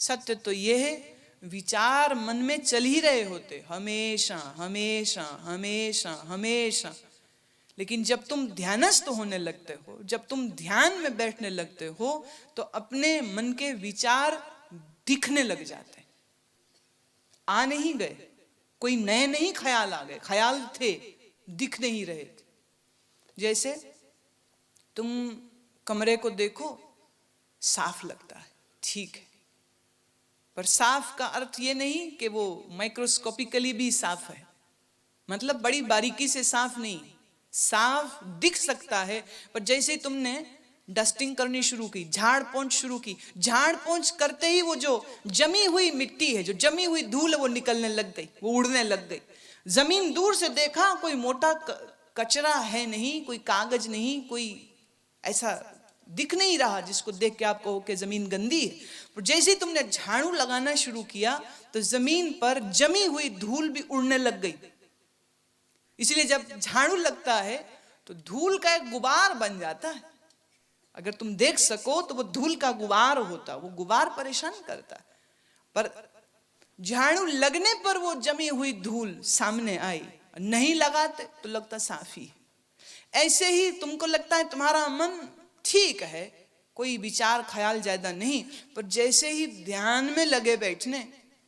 सत्य तो ये है, विचार मन में चल ही रहे होते हमेशा हमेशा हमेशा हमेशा। लेकिन जब तुम ध्यानस्थ होने लगते हो, जब तुम ध्यान में बैठने लगते हो, तो अपने मन के विचार दिखने लग जाते हैं। आ नहीं गए, कोई नए नहीं ख्याल आ गए, ख्याल थे, दिख नहीं रहे थे। जैसे तुम कमरे को देखो, साफ लगता है, ठीक है, पर साफ का अर्थ ये नहीं कि वो माइक्रोस्कोपिकली भी साफ है, मतलब बड़ी बारीकी से साफ नहीं, साफ दिख सकता है। पर जैसे तुमने डस्टिंग करनी शुरू की, झाड़ पोंछ शुरू की, झाड़ पोंछ करते ही वो जो जमी हुई मिट्टी है, जो जमी हुई धूल है, वो निकलने लग गई, वो उड़ने लग गई। जमीन दूर से देखा, कोई मोटा कचरा है नहीं, कोई कागज नहीं, कोई ऐसा दिख नहीं रहा जिसको देख के आप कहो कि जमीन गंदी है। पर जैसे ही तुमने झाड़ू लगाना शुरू किया, तो जमीन पर जमी हुई धूल भी उड़ने लग गई। इसलिए जब झाड़ू लगता है तो धूल का एक गुबार बन जाता है। अगर तुम देख सको तो वो धूल का गुबार होता, वो गुबार परेशान करता है। पर झाड़ू लगने पर वो जमी हुई धूल सामने आई, नहीं लगाते तो लगता साफी। ऐसे ही तुमको लगता है तुम्हारा मन ठीक है, कोई विचार ख्याल ज्यादा नहीं, पर जैसे ही ध्यान में लगे बैठने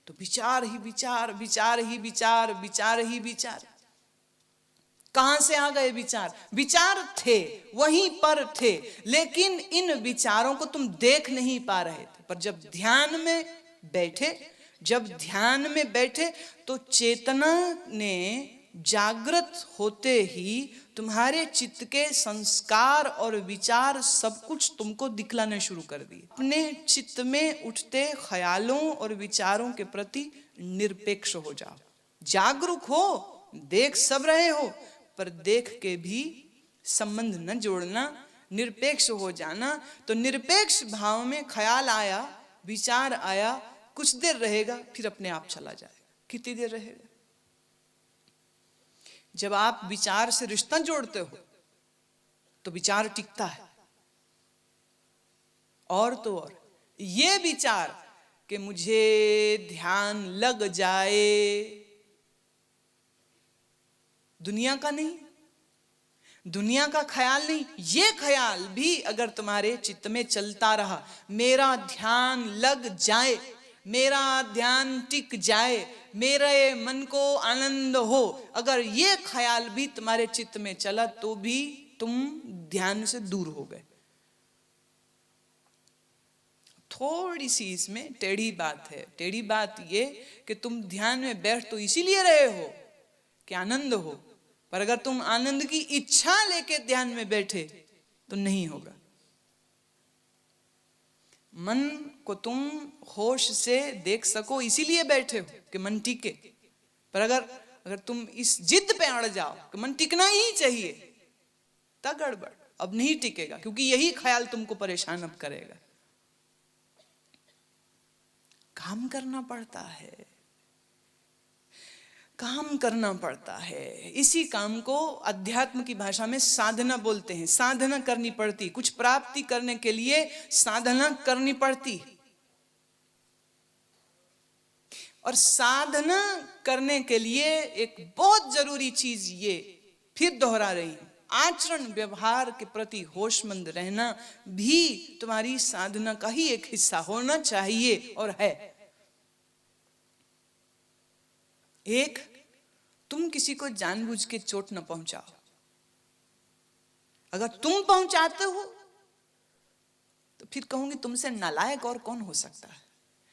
तो विचार ही विचार, विचार ही विचार, विचार ही विचार। कहां से आ गए विचार? विचार थे, वहीं पर थे, लेकिन इन विचारों को तुम देख नहीं पा रहे थे। पर जब ध्यान में बैठे, जब ध्यान में बैठे, तो चेतना ने जागृत होते ही तुम्हारे चित्त के संस्कार और विचार सब कुछ तुमको दिखलाने शुरू कर दिए। अपने चित्त में उठते ख्यालों और विचारों के प्रति निरपेक्ष हो जाओ, जागरूक हो, देख सब रहे हो, पर देख के भी संबंध न जोड़ना, निरपेक्ष हो जाना। तो निरपेक्ष भाव में ख्याल आया, विचार आया, कुछ देर रहेगा, फिर अपने आप चला जाएगा। कितनी देर रहेगा? जब आप विचार से रिश्ता जोड़ते हो तो विचार टिकता है। और तो और ये विचार कि मुझे ध्यान लग जाए, दुनिया का नहीं, दुनिया का ख्याल नहीं, ये ख्याल भी अगर तुम्हारे चित्त में चलता रहा, मेरा ध्यान लग जाए, मेरा ध्यान टिक जाए, मेरे मन को आनंद हो, अगर ये ख्याल भी तुम्हारे चित्त में चला तो भी तुम ध्यान से दूर हो गए। थोड़ी सी इसमें टेढ़ी बात है। टेढ़ी बात ये कि तुम ध्यान में बैठ तो इसीलिए रहे हो कि आनंद हो, पर अगर तुम आनंद की इच्छा लेके ध्यान में बैठे तो नहीं होगा। मन को तुम होश से देख सको इसीलिए बैठे हो कि मन टिके। पर अगर तुम इस जिद पे अड़ जाओ कि मन टिकना ही चाहिए, तब गड़बड़, अब नहीं टिकेगा, क्योंकि यही ख्याल तुमको परेशान अब करेगा। काम करना पड़ता है, काम करना पड़ता है। इसी काम को अध्यात्म की भाषा में साधना बोलते हैं। साधना करनी पड़ती, कुछ प्राप्ति करने के लिए साधना करनी पड़ती। और साधना करने के लिए एक बहुत जरूरी चीज ये फिर दोहरा रही हूं, आचरण व्यवहार के प्रति होशमंद रहना भी तुम्हारी साधना का ही एक हिस्सा होना चाहिए और है। एक, तुम किसी को जानबूझ के चोट न पहुंचाओ। अगर तुम पहुंचाते हो तो फिर कहूंगी तुमसे नालायक और कौन हो सकता है।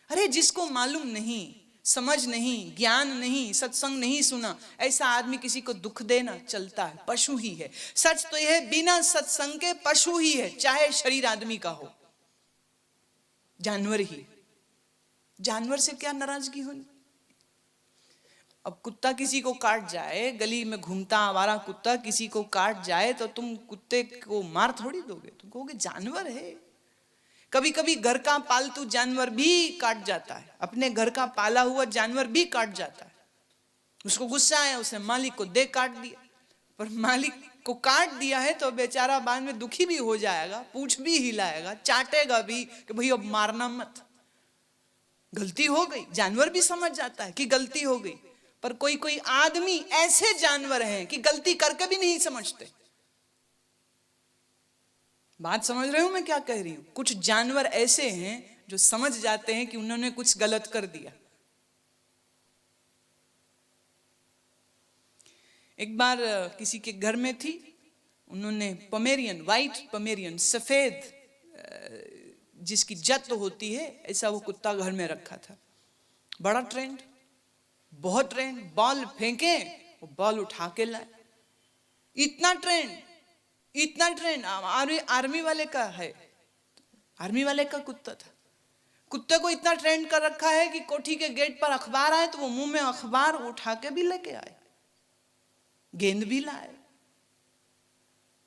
अरे जिसको मालूम नहीं, समझ नहीं, ज्ञान नहीं, सत्संग नहीं सुना, ऐसा आदमी किसी को दुख देना चलता है, पशु ही है। सच तो यह बिना सत्संग के पशु ही है, चाहे शरीर आदमी का हो, जानवर ही। जानवर से क्या नाराजगी होनी? अब कुत्ता किसी को काट जाए, गली में घूमता आवारा कुत्ता किसी को काट जाए, तो तुम कुत्ते को मार थोड़ी दोगे, तुम कहोगे जानवर है। कभी कभी घर का पालतू जानवर भी काट जाता है, अपने घर का पाला हुआ जानवर भी काट जाता है। उसको गुस्सा आया, उसने मालिक को दे काट दिया, पर मालिक को काट दिया है तो बेचारा बाद में दुखी भी हो जाएगा, पूंछ भी हिलाएगा, चाटेगा भी कि भाई अब मारना मत। गलती हो गई, जानवर भी समझ जाता है कि गलती हो गई, पर कोई कोई आदमी ऐसे जानवर हैं कि गलती करके भी नहीं समझते। बात समझ रहे हो मैं क्या कह रही हूं? कुछ जानवर ऐसे हैं जो समझ जाते हैं कि उन्होंने कुछ गलत कर दिया। एक बार किसी के घर में थी, उन्होंने पमेरियन, व्हाइट पमेरियन, सफेद जिसकी जत होती है ऐसा वो कुत्ता घर में रखा था। बड़ा ट्रेंड, बहुत ट्रेंड, बॉल फेंके वो बॉल उठा के लाए, इतना ट्रेंड, इतना ट्रेंड। आर्मी वाले का है, आर्मी वाले का कुत्ता था। कुत्ते को इतना ट्रेंड कर रखा है कि कोठी के गेट पर अखबार आए तो वो मुंह में अखबार उठा के भी लेके आए, गेंद भी लाए।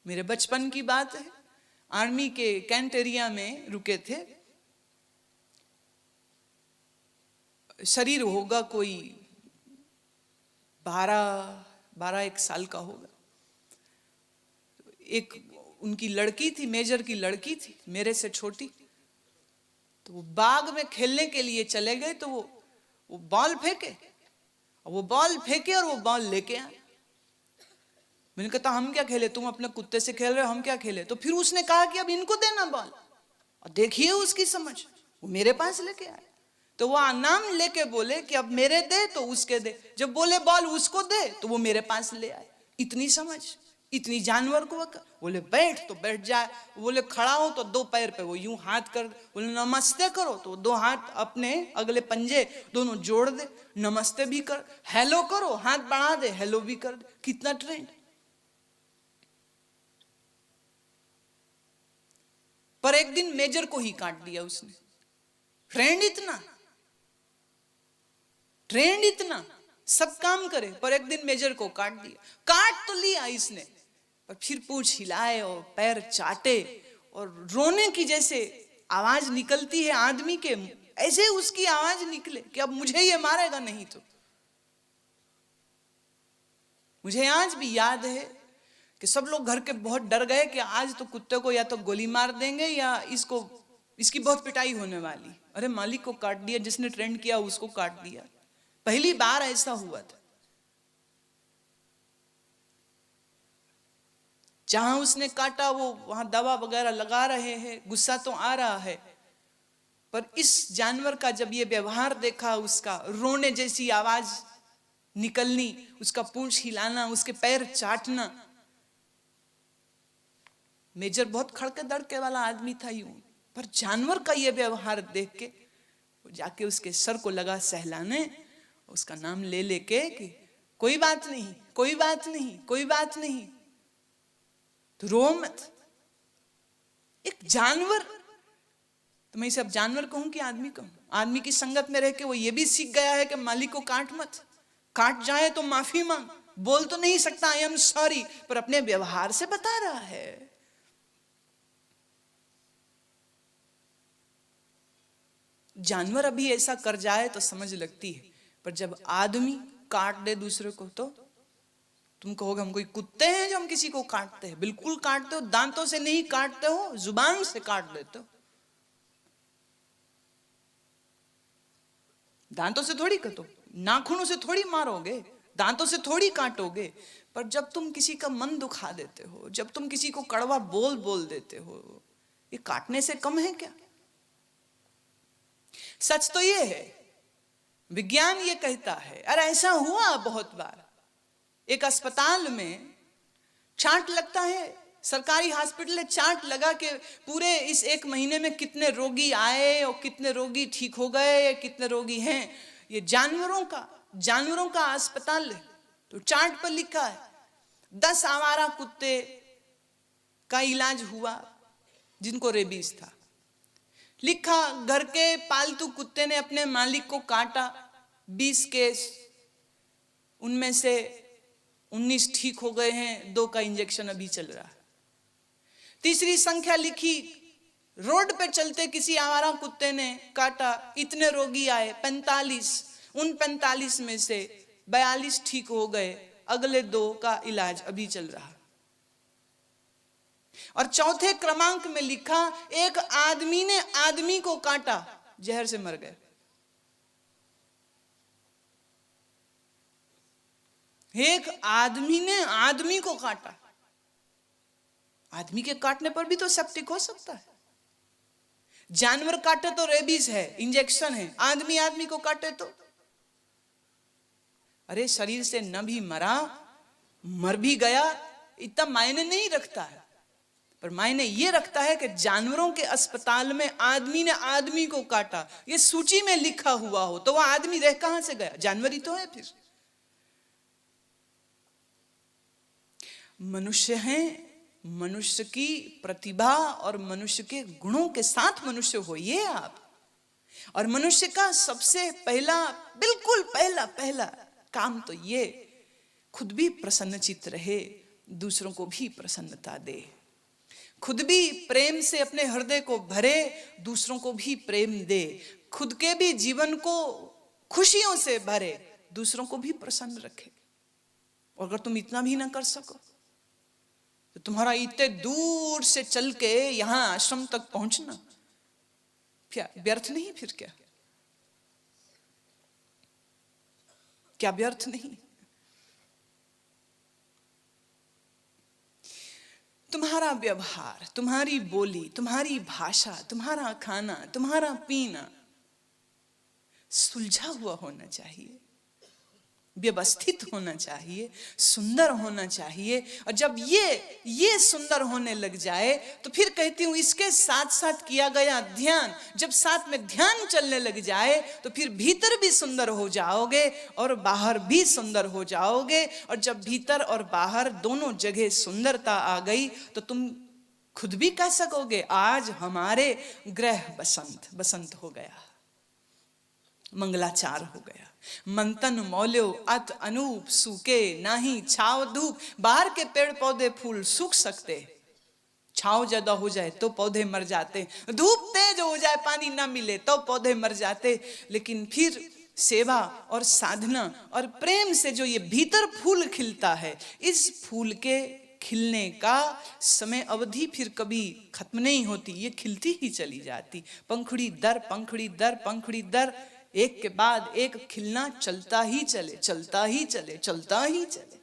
मेरे बचपन की बात है, आर्मी के कैंट एरिया में रुके थे। शरीर होगा कोई 12-1 साल का होगा। एक उनकी लड़की थी, मेजर की लड़की थी, मेरे से छोटी। तो वो बाग में खेलने के लिए चले गए, तो वो बॉल फेंके, और वो बॉल फेंके और वो बॉल लेके आए। मैंने कहा हम क्या खेले, तुम अपने कुत्ते से खेल रहे हो, हम क्या खेले? तो फिर उसने कहा कि अब इनको देना बॉल, और देखिए उसकी समझ, वो मेरे पास लेके आए। तो वो नाम लेके बोले कि अब मेरे दे तो उसके दे, जब बोले बॉल उसको दे तो वो मेरे पास ले आए। इतनी समझ, इतनी जानवर को। बोले बैठ तो बैठ जाए, बोले खड़ा हो तो 2 पैर पे वो यूं हाथ कर, बोले नमस्ते करो तो 2 हाथ अपने अगले पंजे दोनों जोड़ दे, नमस्ते भी कर, हेलो करो हाथ बढ़ा दे, हेलो भी कर दे। कितना ट्रेंड। पर एक दिन मेजर को ही काट दिया उसने। ट्रेंड इतना, ट्रेंड इतना, सब काम करे, पर एक दिन मेजर को काट दिया। काट तो लिया इसने, पर फिर पूंछ हिलाए और पैर चाटे, और रोने की जैसे आवाज निकलती है आदमी के, ऐसे उसकी आवाज निकले कि अब मुझे ये मारेगा नहीं तो। मुझे आज भी याद है कि सब लोग घर के बहुत डर गए कि आज तो कुत्ते को या तो गोली मार देंगे या इसकी बहुत पिटाई होने वाली। अरे मालिक को काट दिया, जिसने ट्रेंड किया उसको काट दिया। पहली बार ऐसा हुआ था। जहां उसने काटा वो वहां दवा वगैरह लगा रहे हैं, गुस्सा तो आ रहा है, पर इस जानवर का जब ये व्यवहार देखा, उसका रोने जैसी आवाज निकलनी, उसका पूंछ हिलाना, उसके पैर चाटना। मेजर बहुत खड़के दड़के वाला आदमी था यूं, पर जानवर का ये व्यवहार देख के वो जाके उसके सर को लगा सहलाने, उसका नाम ले लेके कि कोई बात नहीं, कोई बात नहीं, कोई बात नहीं, तो रो मत। एक जानवर, तो मैं इसे अब जानवर कहूं कि आदमी कहूं? आदमी की संगत में रह के वो ये भी सीख गया है कि मालिक को काट मत, काट जाए तो माफी मांग। बोल तो नहीं सकता आई एम सॉरी, पर अपने व्यवहार से बता रहा है। जानवर अभी ऐसा कर जाए तो समझ लगती है, पर जब आदमी काट दे दूसरे को तो तुम कहोगे हम कोई कुत्ते हैं जो हम किसी को काटते हैं? बिल्कुल काटते हो, दांतों से नहीं काटते हो, जुबान से काट देते हो। दांतों से थोड़ी काटो, नाखूनों से थोड़ी मारोगे, दांतों से थोड़ी काटोगे। पर जब तुम किसी का मन दुखा देते हो, जब तुम किसी को कड़वा बोल देते हो, ये काटने से कम है क्या? सच तो ये है, विज्ञान ये कहता है, अरे ऐसा हुआ बहुत बार। एक अस्पताल में चार्ट लगता है, सरकारी हॉस्पिटल है, चार्ट लगा के पूरे इस 1 महीने में कितने रोगी आए और कितने रोगी ठीक हो गए, कितने रोगी हैं। ये जानवरों का अस्पताल है। तो चार्ट पर लिखा है 10 आवारा कुत्ते का इलाज हुआ जिनको रेबीज था। लिखा घर के पालतू कुत्ते ने अपने मालिक को काटा, 20 केस, उनमें से 19 ठीक हो गए हैं, 2 का इंजेक्शन अभी चल रहा है। तीसरी संख्या लिखी, रोड पे चलते किसी आवारा कुत्ते ने काटा, इतने रोगी आए 45, उन 45 में से 42 ठीक हो गए, अगले 2 का इलाज अभी चल रहा। और चौथे क्रमांक में लिखा, एक आदमी ने आदमी को काटा, जहर से मर गए। एक आदमी ने आदमी को काटा। आदमी के काटने पर भी तो सेप्टिक हो सकता है। जानवर काटे तो रेबीज है, इंजेक्शन है। आदमी आदमी को काटे तो, अरे शरीर से न भी मरा, मर भी गया, इतना मायने नहीं रखता है। पर मायने ये रखता है कि जानवरों के अस्पताल में आदमी ने आदमी को काटा, ये सूची में लिखा हुआ हो तो वह आदमी रह कहां से गया? जानवर ही तो है। फिर मनुष्य हैं, मनुष्य की प्रतिभा और मनुष्य के गुणों के साथ मनुष्य होइए आप। और मनुष्य का सबसे पहला, बिल्कुल पहला पहला काम तो ये, खुद भी प्रसन्नचित्त रहे, दूसरों को भी प्रसन्नता दे। खुद भी प्रेम से अपने हृदय को भरे, दूसरों को भी प्रेम दे। खुद के भी जीवन को खुशियों से भरे, दूसरों को भी प्रसन्न रखे। और अगर तुम इतना भी ना कर सको तो तुम्हारा इतने दूर से चल के यहां आश्रम तक पहुंचना क्या व्यर्थ नहीं? फिर क्या व्यर्थ नहीं? तुम्हारा व्यवहार, तुम्हारी बोली, तुम्हारी भाषा, तुम्हारा खाना, तुम्हारा पीना सुलझा हुआ होना चाहिए, व्यवस्थित होना चाहिए, सुंदर होना चाहिए। और जब ये सुंदर होने लग जाए तो फिर कहती हूं इसके साथ साथ किया गया ध्यान, जब साथ में ध्यान चलने लग जाए तो फिर भीतर भी सुंदर हो जाओगे और बाहर भी सुंदर हो जाओगे। और जब भीतर और बाहर दोनों जगह सुंदरता आ गई तो तुम खुद भी कह सकोगे आज हमारे ग्रह बसंत, बसंत हो गया, मंगलाचार हो गया। मंतन मौल्यो अत अनूप सूखे नाही छाव धूप। बाहर के पेड़ पौधे फूल सूख सकते, छाव ज्यादा हो जाए तो पौधे मर जाते, धूप तेज हो जाए पानी ना मिले तो पौधे मर जाते। लेकिन फिर सेवा और साधना और प्रेम से जो ये भीतर फूल खिलता है, इस फूल के खिलने का समय अवधि फिर कभी खत्म नहीं होती, ये खिलती ही चली जाती। पंखुड़ी दर पंखुड़ी दर पंखुड़ी दर, एक के बाद एक खिलना चलता ही चले, चलता ही चले, चलता ही चले।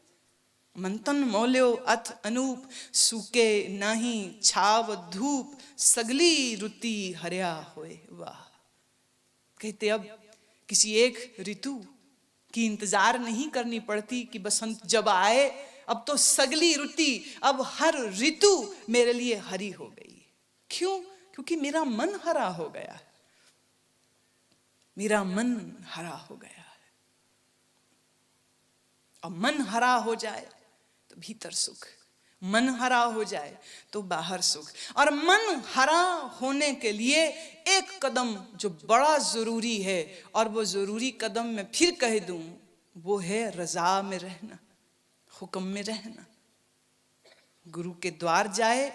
मंतन मौल्यो अथ अनूप सूके नाही छाव धूप, सगली रुति हरिया होए। वाह! कहते अब किसी एक ऋतु की इंतजार नहीं करनी पड़ती कि बसंत जब आए, अब तो सगली रुति, अब हर ऋतु मेरे लिए हरी हो गई। क्यों? क्योंकि मेरा मन हरा हो गया है, मेरा मन हरा हो गया है। और मन हरा हो जाए तो भीतर सुख, मन हरा हो जाए तो बाहर सुख। और मन हरा होने के लिए एक कदम जो बड़ा जरूरी है, और वो जरूरी कदम मैं फिर कह दूं, वो है रजा में रहना, हुक्म में रहना। गुरु के द्वार जाए,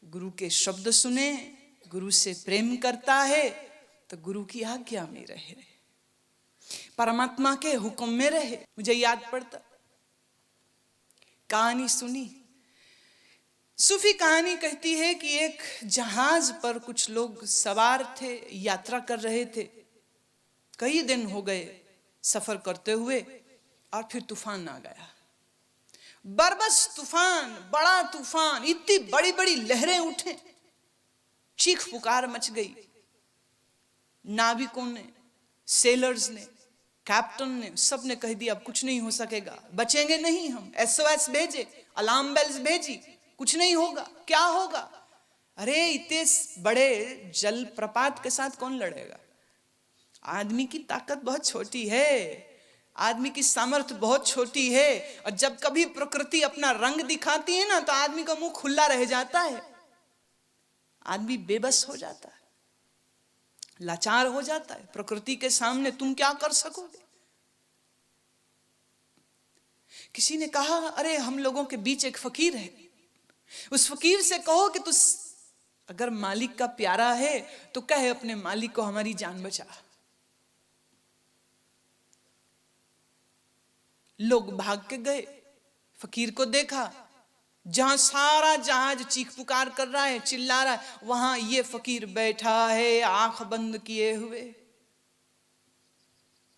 गुरु के शब्द सुने, गुरु से प्रेम करता है तो गुरु की आज्ञा में रहे, परमात्मा के हुक्म में रहे। मुझे याद पड़ता, कहानी सुनी, सूफी कहानी कहती है कि एक जहाज पर कुछ लोग सवार थे, यात्रा कर रहे थे। कई दिन हो गए सफर करते हुए और फिर तूफान आ गया, बरबस तूफान, बड़ा तूफान, इतनी बड़ी बड़ी लहरें उठे, चीख पुकार मच गई। नाविकों ने, सेलर्स ने, कैप्टन ने, सब ने कह दिया अब कुछ नहीं हो सकेगा, बचेंगे नहीं हम। SOS भेजे, अलार्म बेल्स भेजी, कुछ नहीं होगा। क्या होगा? अरे इतने बड़े जल प्रपात के साथ कौन लड़ेगा? आदमी की ताकत बहुत छोटी है, आदमी की सामर्थ्य बहुत छोटी है। और जब कभी प्रकृति अपना रंग दिखाती है ना, तो आदमी का मुंह खुला रह जाता है, आदमी बेबस हो जाता है, लाचार हो जाता है। प्रकृति के सामने तुम क्या कर सकोगे? किसी ने कहा अरे हम लोगों के बीच एक फकीर है, उस फकीर से कहो कि तू अगर मालिक का प्यारा है तो कहे अपने मालिक को हमारी जान बचा। लोग भाग के गए, फकीर को देखा, जहां सारा जहाज चीख पुकार कर रहा है, चिल्ला रहा है, वहां ये फकीर बैठा है आंख बंद किए हुए,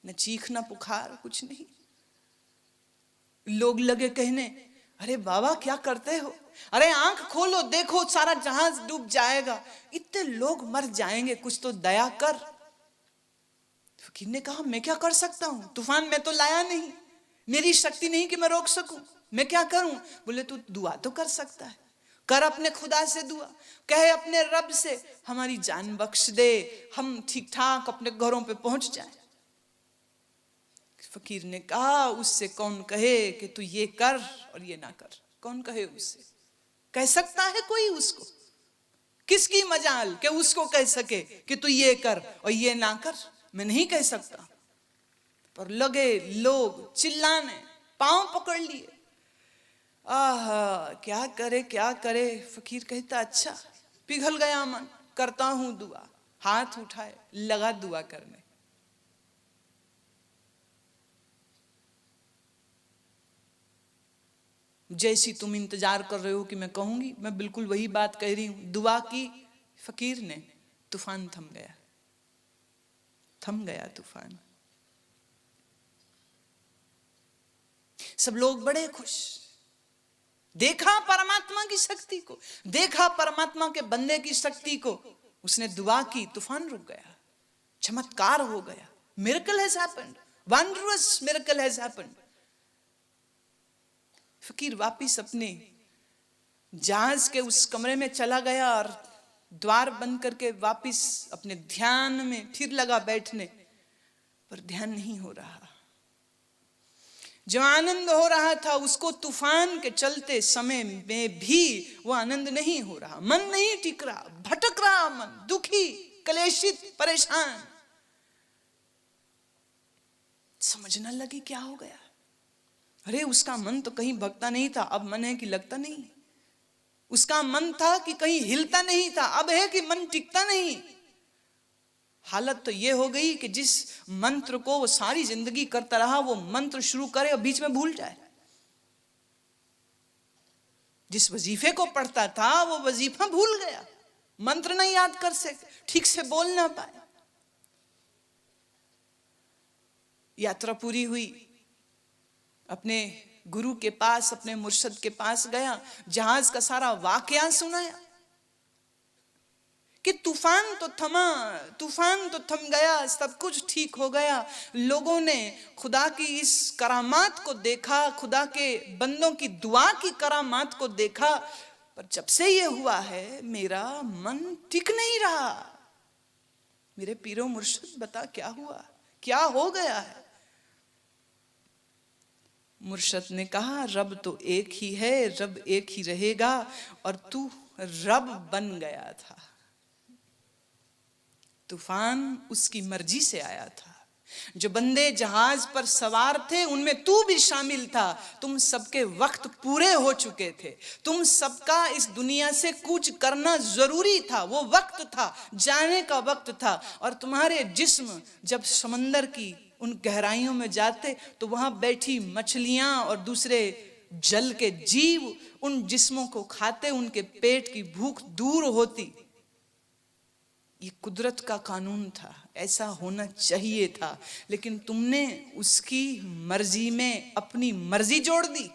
न चीख न पुकार, कुछ नहीं। लोग लगे कहने, अरे बाबा क्या करते हो, अरे आंख खोलो देखो सारा जहाज डूब जाएगा, इतने लोग मर जाएंगे, कुछ तो दया कर। फकीर ने कहा, मैं क्या कर सकता हूं, तूफान मैं तो लाया नहीं, मेरी शक्ति नहीं कि मैं रोक सकूं, मैं क्या करूं। बोले तू दुआ तो कर सकता है, कर अपने खुदा से दुआ, कहे अपने रब से हमारी जान बख्श दे, हम ठीक ठाक अपने घरों पे पहुंच जाएं। फकीर ने कहा, उससे कौन कहे कि तू ये कर और ये ना कर, कौन कहे उससे, कह सकता है कोई उसको, किसकी मजाल कि उसको कह सके कि तू ये कर और ये ना कर, मैं नहीं कह सकता। पर लगे लोग चिल्लाने, पांव पकड़ लिए, आहा क्या करे क्या करे। फकीर कहता, अच्छा पिघल गया मन, करता हूं दुआ। हाथ उठाए, लगा दुआ करने। जैसी तुम इंतजार कर रहे हो कि मैं कहूंगी, मैं बिल्कुल वही बात कह रही हूं। दुआ की फकीर ने, तूफान थम गया, थम गया तूफान। सब लोग बड़े खुश, देखा परमात्मा की शक्ति को, देखा परमात्मा के बंदे की शक्ति को। उसने दुआ की, तूफान रुक गया, चमत्कार हो गया, miracle has happened, wondrous miracle has happened. फकीर वापिस अपने जहाज के उस कमरे में चला गया और द्वार बंद करके वापिस अपने ध्यान में फिर लगा बैठने, पर ध्यान नहीं हो रहा। जो आनंद हो रहा था उसको तूफान के चलते समय में भी वो आनंद नहीं हो रहा। मन नहीं टिक रहा, भटक रहा मन, दुखी, क्लेशित, परेशान। समझना लगी क्या हो गया। अरे उसका मन तो कहीं भगता नहीं था, अब मन है कि लगता नहीं। उसका मन था कि कहीं हिलता नहीं था, अब है कि मन टिकता नहीं। हालत तो ये हो गई कि जिस मंत्र को वो सारी जिंदगी करता रहा, वो मंत्र शुरू करे और बीच में भूल जाए। जिस वजीफे को पढ़ता था वो वजीफा भूल गया, मंत्र नहीं याद कर सके, ठीक से बोल ना पाए। यात्रा पूरी हुई, अपने गुरु के पास, अपने मुर्शद के पास गया, जहाज का सारा वाकया सुनाया कि तूफान तो थमा, तूफान तो थम गया, सब कुछ ठीक हो गया। लोगों ने खुदा की इस करामात को देखा, खुदा के बंदों की दुआ की करामात को देखा, पर जब से ये हुआ है मेरा मन टिक नहीं रहा। मेरे पीरो मुर्शिद बता क्या हुआ, क्या हो गया है। मुर्शिद ने कहा, रब तो एक ही है, रब एक ही रहेगा, और तू रब बन गया था। तूफान उसकी मर्जी से आया था। जो बंदे जहाज पर सवार थे उनमें तू भी शामिल था। तुम सबके वक्त पूरे हो चुके थे, तुम सबका इस दुनिया से कूच करना जरूरी था। वो वक्त था, जाने का वक्त था। और तुम्हारे जिस्म जब समंदर की उन गहराइयों में जाते तो वहां बैठी मछलियां और दूसरे जल के जीव उन जिस्मों को खाते, उनके पेट की भूख दूर होती। ये कुदरत का कानून था, ऐसा होना चाहिए था, लेकिन तुमने उसकी मर्जी में अपनी मर्जी जोड़ दी।